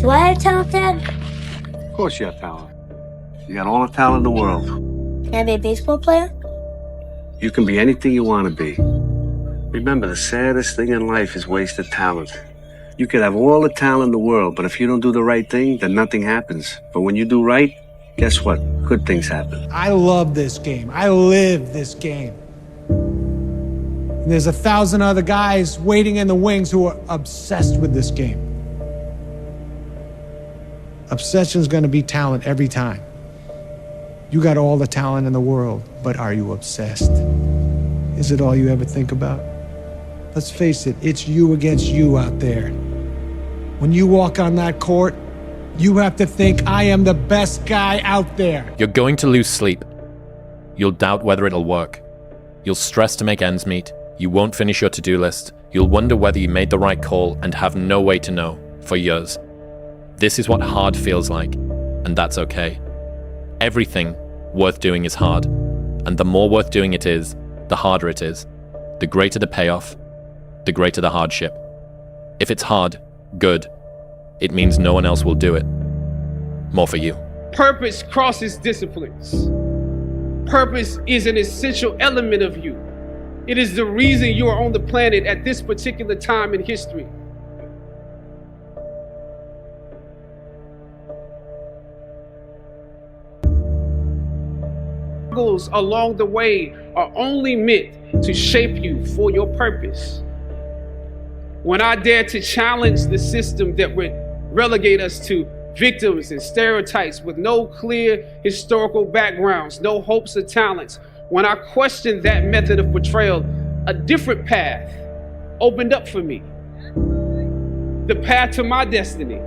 Do I have talent, Dad? Of course you have talent. You got all the talent in the world. Can I be a baseball player? You can be anything you want to be. Remember, the saddest thing in life is wasted talent. You could have all the talent in the world, but if you don't do the right thing, then nothing happens. But when you do right, guess what? Good things happen. I love this game. I live this game. And there's 1,000 other guys waiting in the wings who are obsessed with this game. Obsession's gonna be talent every time. You got all the talent in the world, but are you obsessed? Is it all you ever think about? Let's face it, it's you against you out there. When you walk on that court, you have to think, I am the best guy out there. You're going to lose sleep. You'll doubt whether it'll work. You'll stress to make ends meet. You won't finish your to-do list. You'll wonder whether you made the right call and have no way to know for years. This is what hard feels like, and that's okay. Everything worth doing is hard, and the more worth doing it is, the harder it is. The greater the payoff, the greater the hardship. If it's hard, good. It means no one else will do it. More for you. Purpose crosses disciplines. Purpose is an essential element of you. It is the reason you are on the planet at this particular time in history. Struggles along the way are only meant to shape you for your purpose. When I dare to challenge the system that would relegate us to victims and stereotypes with no clear historical backgrounds, no hopes or talents, when I questioned that method of portrayal, a different path opened up for me. The path to my destiny.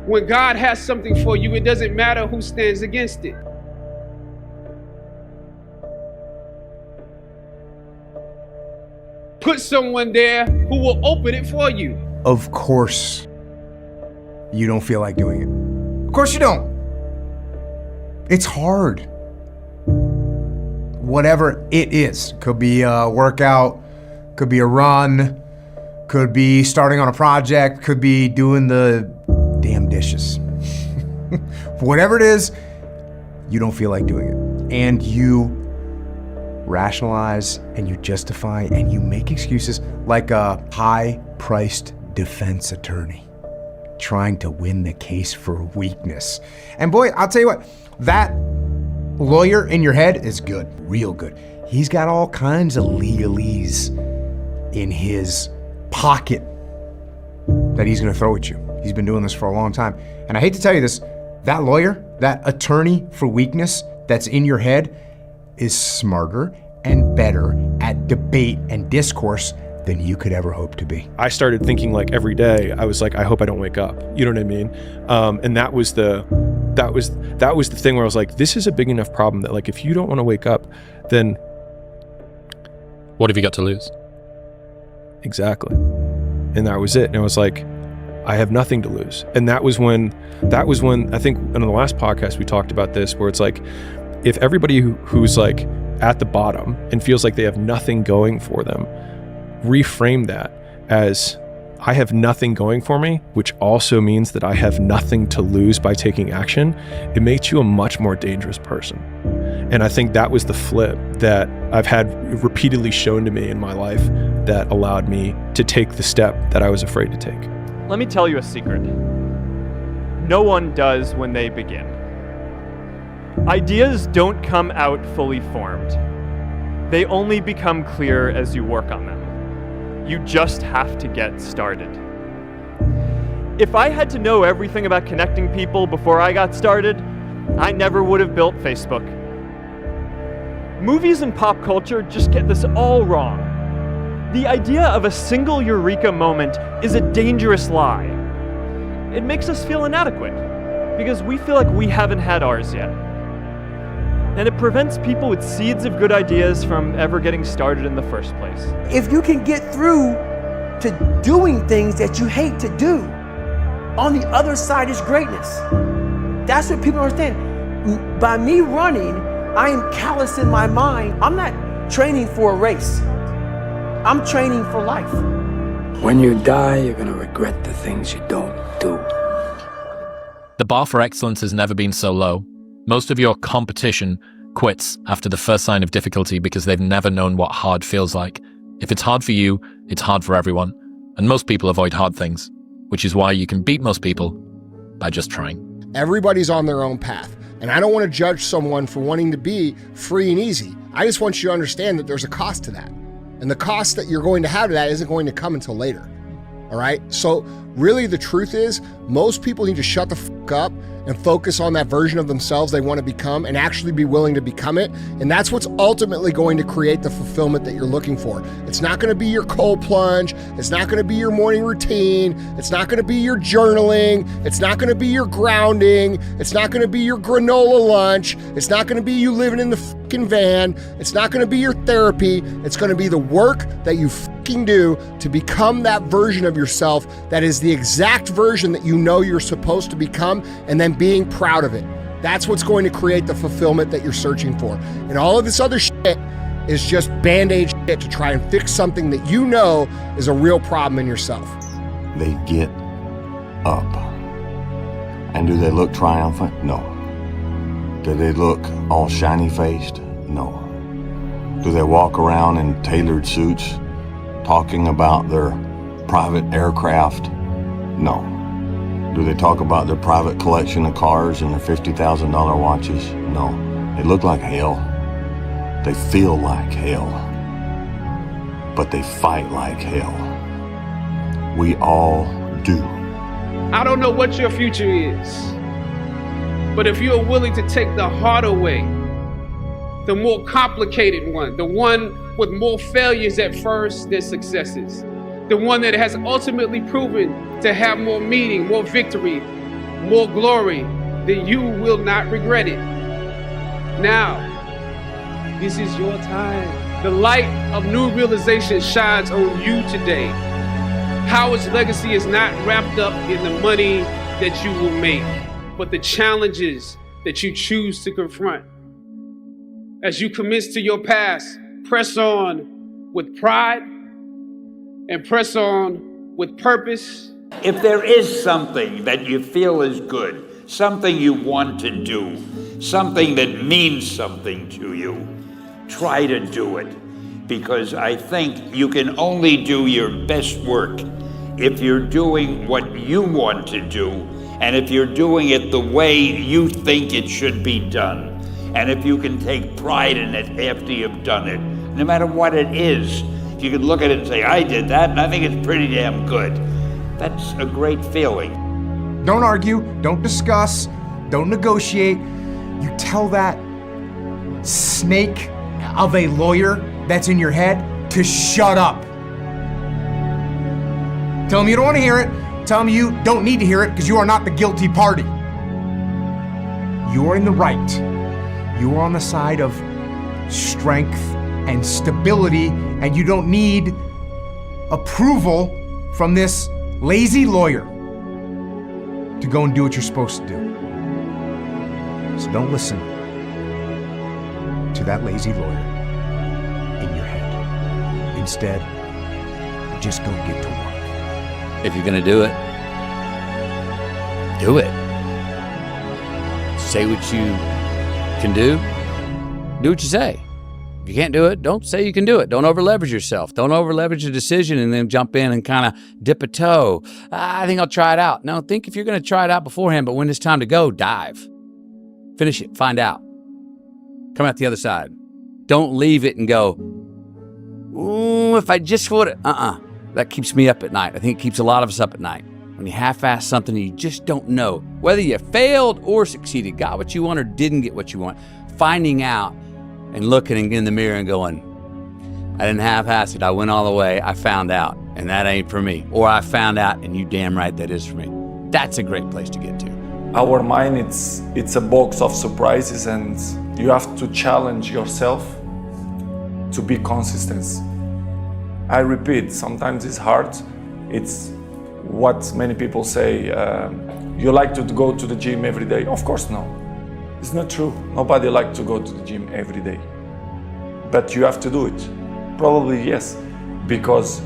When God has something for you, it doesn't matter who stands against it. Put someone there who will open it for you. Of course, you don't feel like doing it. Of course you don't. It's hard. Whatever it is. Could be a workout, could be a run, could be starting on a project, could be doing the damn dishes. Whatever it is, you don't feel like doing it. And you rationalize and you justify and you make excuses like a high-priced defense attorney trying to win the case for weakness. And boy, I'll tell you what, that lawyer in your head is good, real good. He's got all kinds of legalese in his pocket that he's gonna throw at you. He's been doing this for a long time. And I hate to tell you this, that lawyer, that attorney for weakness that's in your head is smarter and better at debate and discourse than you could ever hope to be. I started thinking like every day, I was like, I hope I don't wake up. You know what I mean? And that was the thing where I was like, this is a big enough problem that like, if you don't want to wake up, then what have you got to lose? Exactly. And that was it. And I was like, I have nothing to lose. And that was when I think in the last podcast we talked about this, where it's like, if everybody who's like at the bottom and feels like they have nothing going for them, reframe that as I have nothing going for me, which also means that I have nothing to lose by taking action, it makes you a much more dangerous person. And I think that was the flip that I've had repeatedly shown to me in my life that allowed me to take the step that I was afraid to take. Let me tell you a secret. No one does when they begin. Ideas don't come out fully formed. They only become clear as you work on them. You just have to get started. If I had to know everything about connecting people before I got started, I never would have built Facebook. Movies and pop culture just get this all wrong. The idea of a single eureka moment is a dangerous lie. It makes us feel inadequate because we feel like we haven't had ours yet. And it prevents people with seeds of good ideas from ever getting started in the first place. If you can get through to doing things that you hate to do, on the other side is greatness. That's what people understand. By me running, I am callous in my mind. I'm not training for a race. I'm training for life. When you die, you're gonna regret the things you don't do. The bar for excellence has never been so low. Most of your competition quits after the first sign of difficulty because they've never known what hard feels like. If it's hard for you, it's hard for everyone. And most people avoid hard things, which is why you can beat most people by just trying. Everybody's on their own path. And I don't want to judge someone for wanting to be free and easy. I just want you to understand that there's a cost to that. And the cost that you're going to have to that isn't going to come until later. All right? So really the truth is most people need to shut the fuck up and focus on that version of themselves they want to become and actually be willing to become it. And that's what's ultimately going to create the fulfillment that you're looking for. It's not going to be your cold plunge. It's not going to be your morning routine. It's not going to be your journaling. It's not going to be your grounding. It's not going to be your granola lunch. It's not going to be you living in the fucking van. It's not going to be your therapy. It's going to be the work that you fucking do to become that version of yourself that is the exact version that you know you're supposed to become, and then being proud of it. That's what's going to create the fulfillment that you're searching for. And all of this other shit is just band-aid shit to try and fix something that you know is a real problem in yourself. They get up. And do they look triumphant? No. Do they look all shiny-faced? No. Do they walk around in tailored suits talking about their private aircraft? No. Do they talk about their private collection of cars and their $50,000 watches? No. They look like hell. They feel like hell. But they fight like hell. We all do. I don't know what your future is, but if you're willing to take the harder way, the more complicated one, the one with more failures at first than successes, the one that has ultimately proven to have more meaning, more victory, more glory, then you will not regret it. Now, this is your time. The light of new realization shines on you today. Howard's legacy is not wrapped up in the money that you will make, but the challenges that you choose to confront. As you commit to your past, press on with pride and press on with purpose. If there is something that you feel is good, something you want to do, something that means something to you, try to do it. Because I think you can only do your best work if you're doing what you want to do, and if you're doing it the way you think it should be done, and if you can take pride in it after you've done it, no matter what it is. If you can look at it and say, I did that, and I think it's pretty damn good. That's a great feeling. Don't argue, don't discuss, don't negotiate. You tell that snake of a lawyer that's in your head to shut up. Tell him you don't want to hear it. Tell him you don't need to hear it because you are not the guilty party. You are in the right. You are on the side of strength and stability, and you don't need approval from this lazy lawyer to go and do what you're supposed to do. So don't listen to that lazy lawyer in your head. Instead, just go get to work. If you're gonna do it, do it. Say what you can do what you say. If you can't do it, don't say you can do it. Don't over-leverage yourself. Don't over-leverage a decision and then jump in and kind of dip a toe. I think I'll try it out. No, think if you're going to try it out beforehand, but when it's time to go, dive. Finish it. Find out. Come out the other side. Don't leave it and go, ooh, if I just would have. That keeps me up at night. I think it keeps a lot of us up at night. When you half-ass something and you just don't know whether you failed or succeeded, got what you want or didn't get what you want. Finding out and looking in the mirror and going, I didn't half-ass it. I went all the way. I found out, and that ain't for me. Or I found out, and you damn right that is for me. That's a great place to get to. Our mind, it's a box of surprises, and you have to challenge yourself to be consistent. I repeat, sometimes it's hard. It's what many people say, you like to go to the gym every day. Of course, no. It's not true. Nobody likes to go to the gym every day. But you have to do it. Probably yes, because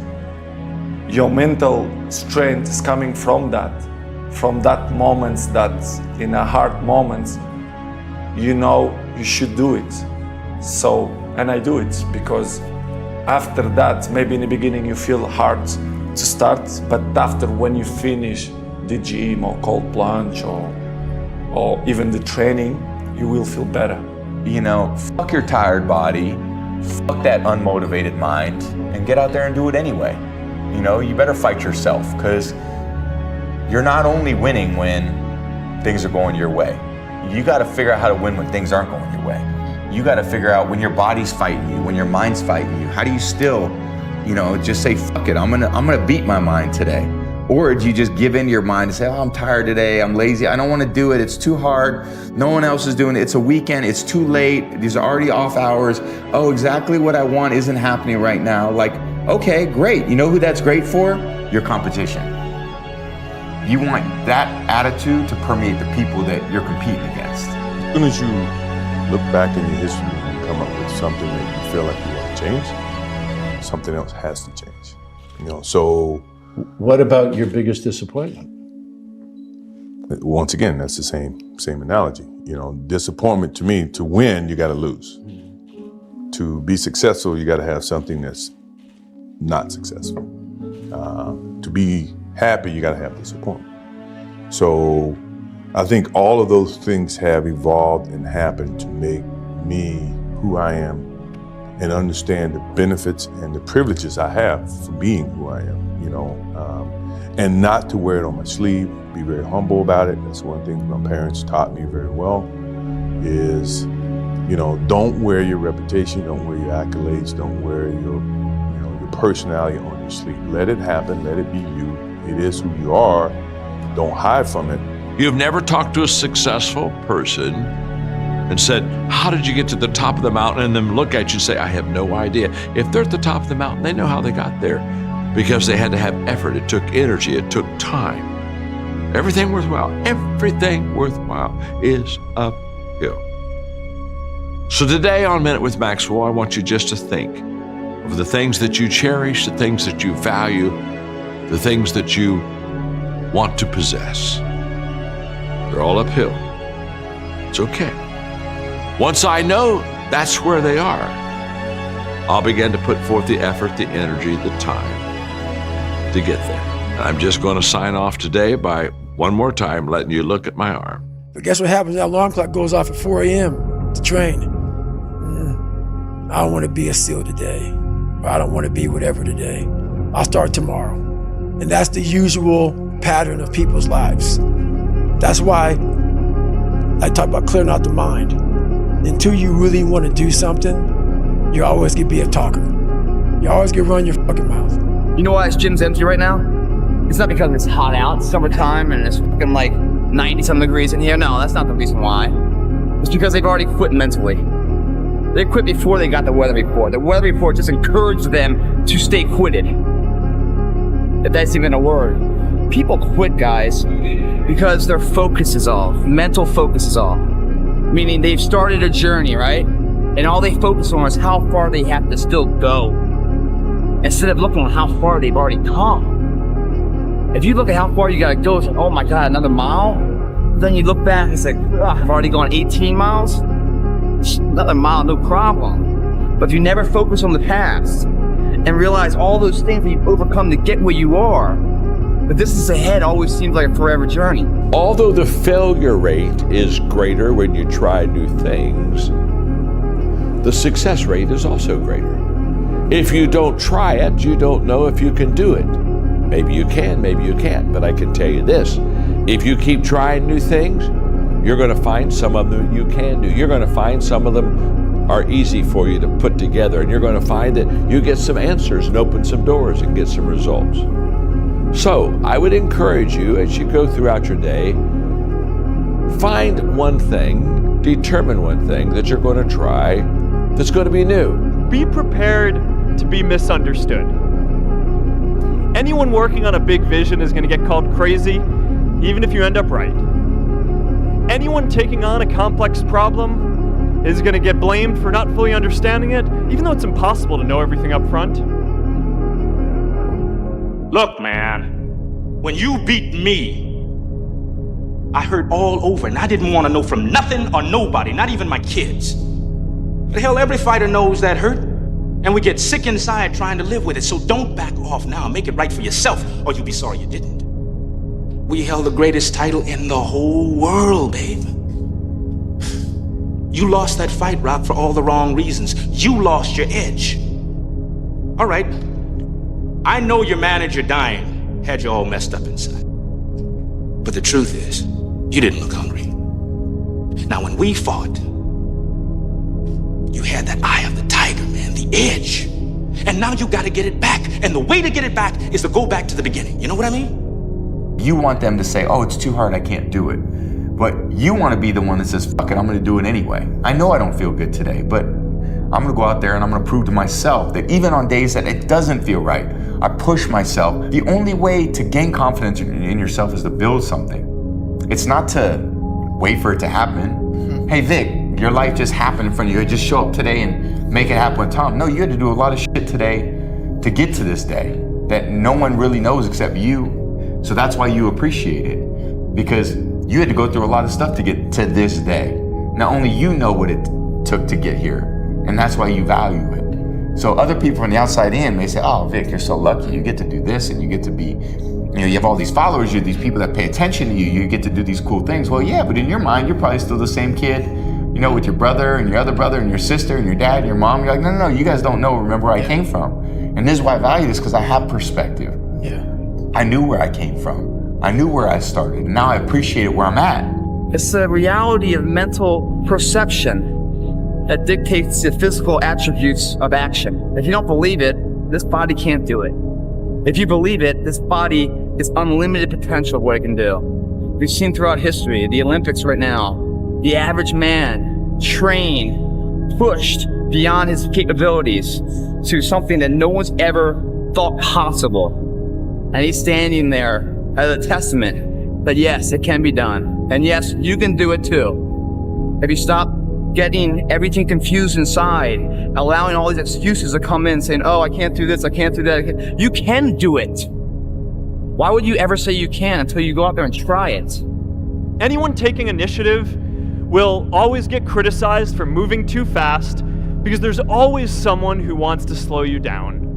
your mental strength is coming from that. from that moments that in a hard moments, you know you should do it. So, and I do it because after that, maybe in the beginning you feel hard to start, but after when you finish the gym or cold plunge or even the training, you will feel better. You know, fuck your tired body, fuck that unmotivated mind, and get out there and do it anyway. You know, you better fight yourself, because you're not only winning when things are going your way. You got to figure out how to win when things aren't going your way. You got to figure out when your body's fighting you, when your mind's fighting you. How do you still, you know, just say, fuck it, I'm gonna beat my mind today? Or do you just give in to your mind and say, oh, I'm tired today, I'm lazy, I don't want to do it, it's too hard, no one else is doing it, it's a weekend, it's too late, these are already off hours, oh, exactly what I want isn't happening right now. Like, okay, great. You know who that's great for? Your competition. You want that attitude to permeate the people that you're competing against. As soon as you look back in your history and come up with something that you feel like you want to change, something else has to change. You know, so what about your biggest disappointment? Once again, that's the same analogy. You know, disappointment to me, to win, you got to lose. To be successful, you got to have something that's not successful. To be happy, you got to have disappointment. So I think all of those things have evolved and happened to make me who I am and understand the benefits and the privileges I have for being who I am, you know, and not to wear it on my sleeve, be very humble about it. That's one thing my parents taught me very well is, you know, don't wear your reputation, don't wear your accolades, don't wear your personality on your sleeve. Let it happen, let it be you. It is who you are, don't hide from it. You've never talked to a successful person and said, how did you get to the top of the mountain? And then look at you and say, I have no idea. If they're at the top of the mountain, they know how they got there because they had to have effort. It took energy, it took time. Everything worthwhile is uphill. So today on Minute with Maxwell, I want you just to think of the things that you cherish, the things that you value, the things that you want to possess. They're all uphill. It's okay. Once I know that's where they are, I'll begin to put forth the effort, the energy, the time to get there. And I'm just going to sign off today by one more time letting you look at my arm. But guess what happens? That alarm clock goes off at 4 a.m. to train. I don't want to be a SEAL today. Or I don't want to be whatever today. I'll start tomorrow. And that's the usual pattern of people's lives. That's why I talk about clearing out the mind. Until you really want to do something, you're always gonna be a talker. You always gonna run your fucking mouth. You know why this gym's empty right now? It's not because it's hot out, it's summertime, and it's fucking like 90-some degrees in here. No, that's not the reason why. It's because they've already quit mentally. They quit before they got the weather report. The weather report just encouraged them to stay quitted. If that's even a word. People quit, guys, because their focus is off. Mental focus is off. Meaning they've started a journey, right? And all they focus on is how far they have to still go, instead of looking at how far they've already come. If you look at how far you gotta go, it's like, oh my God, another mile? Then you look back and it's like, I've already gone 18 miles? Another mile, no problem. But if you never focus on the past and realize all those things that you've overcome to get where you are, the distance ahead always seems like a forever journey. Although the failure rate is greater when you try new things, the success rate is also greater. If you don't try it, you don't know if you can do it. Maybe you can, maybe you can't, but I can tell you this. If you keep trying new things, you're going to find some of them you can do. You're going to find some of them are easy for you to put together, and you're going to find that you get some answers and open some doors and get some results. So I would encourage you as you go throughout your day, find one thing, determine one thing that you're going to try that's going to be new. Be prepared to be misunderstood. Anyone working on a big vision is going to get called crazy, even if you end up right. Anyone taking on a complex problem is going to get blamed for not fully understanding it, even though it's impossible to know everything up front. Look, man, when you beat me, I hurt all over, and I didn't want to know from nothing or nobody, not even my kids. The hell, every fighter knows that hurt, and we get sick inside trying to live with it. So don't back off now. Make it right for yourself, or you'll be sorry you didn't. We held the greatest title in the whole world, babe. You lost that fight, Rock, for all the wrong reasons. You lost your edge. All right, I know your manager dying had you all messed up inside. But the truth is, you didn't look hungry. Now, when we fought, you had that eye of the tiger, man, the edge. And now you got to get it back. And the way to get it back is to go back to the beginning. You know what I mean? You want them to say, oh, it's too hard, I can't do it. But you want to be the one that says, fuck it, I'm going to do it anyway. I know I don't feel good today, but I'm going to go out there and I'm going to prove to myself that even on days that it doesn't feel right, I push myself. The only way to gain confidence in yourself is to build something. It's not to wait for it to happen. Hey, Vic, your life just happened in front of you. Just show up today and make it happen with Tom. No, you had to do a lot of shit today to get to this day that no one really knows except you. So that's why you appreciate it, because you had to go through a lot of stuff to get to this day. Now only you know what it took to get here, and that's why you value it. So other people on the outside in may say, oh, Vic, you're so lucky. You get to do this, and you get to be, you have all these followers, you have these people that pay attention to you, you get to do these cool things. Well, yeah, but in your mind, you're probably still the same kid, with your brother and your other brother and your sister and your dad and your mom. You're like, no, you guys don't know, remember where I came from. And this is why I value this, because I have perspective. Yeah. I knew where I came from. I knew where I started, and now I appreciate where I'm at. It's the reality of mental perception that dictates the physical attributes of action. If you don't believe it, this body can't do it. If you believe it, this body is unlimited potential of what it can do. We've seen throughout history, the Olympics right now, the average man trained, pushed beyond his capabilities to something that no one's ever thought possible. And he's standing there as a testament that yes, it can be done. And yes, you can do it too. If you stop getting everything confused inside, allowing all these excuses to come in saying, oh, I can't do this, I can't do that. You can do it. Why would you ever say you can until you go out there and try it? Anyone taking initiative will always get criticized for moving too fast because there's always someone who wants to slow you down.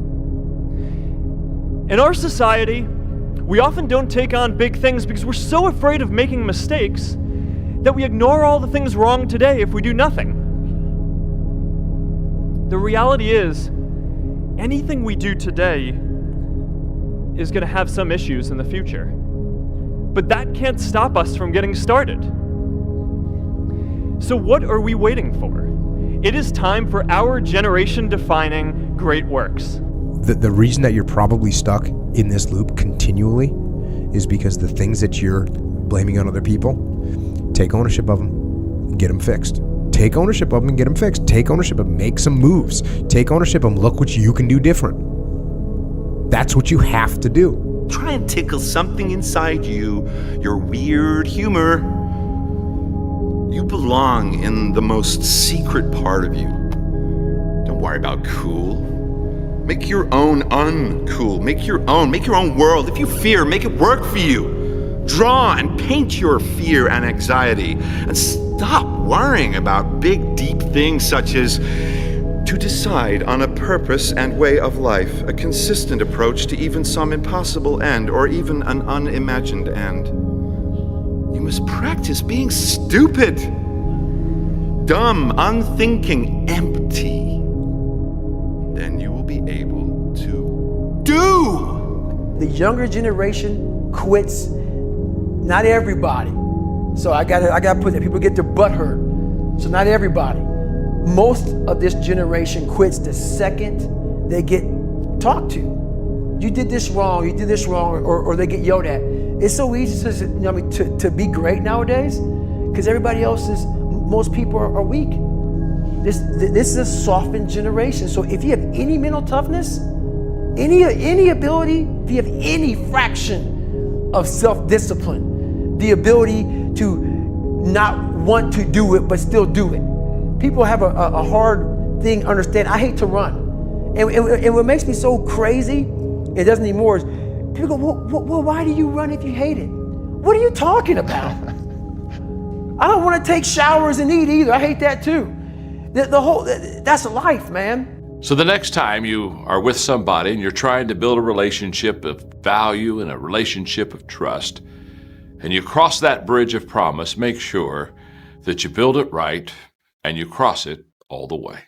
In our society, we often don't take on big things because we're so afraid of making mistakes that we ignore all the things wrong today if we do nothing. The reality is, anything we do today is going to have some issues in the future. But that can't stop us from getting started. So what are we waiting for? It is time for our generation-defining great works. The reason that you're probably stuck in this loop continually is because the things that you're blaming on other people, take ownership of them, get them fixed. Take ownership of them and get them fixed. Take ownership of them, make some moves. Take ownership of them, look what you can do different. That's what you have to do. Try and tickle something inside you, your weird humor. You belong in the most secret part of you. Don't worry about cool. Make your own uncool. Make your own world. If you fear, make it work for you. Draw and paint your fear and anxiety, and stop worrying about big, deep things such as to decide on a purpose and way of life, a consistent approach to even some impossible end or even an unimagined end. You must practice being stupid, dumb, unthinking, empty. Then you will be able to do. The younger generation quits. Not everybody. So I gotta put that. People get their butt hurt. So not everybody. Most of this generation quits the second they get talked to. You did this wrong, or they get yelled at. It's so easy to be great nowadays because everybody else is, most people are weak. This is a softened generation. So if you have any mental toughness, any ability, if you have any fraction of self-discipline, the ability to not want to do it but still do it. People have a hard thing understand. I hate to run. And what makes me so crazy, it doesn't anymore, is people go, well, why do you run if you hate it? What are you talking about? I don't want to take showers and eat either. I hate that too. That's life, man. So the next time you are with somebody and you're trying to build a relationship of value and a relationship of trust, and you cross that bridge of promise, make sure that you build it right and you cross it all the way.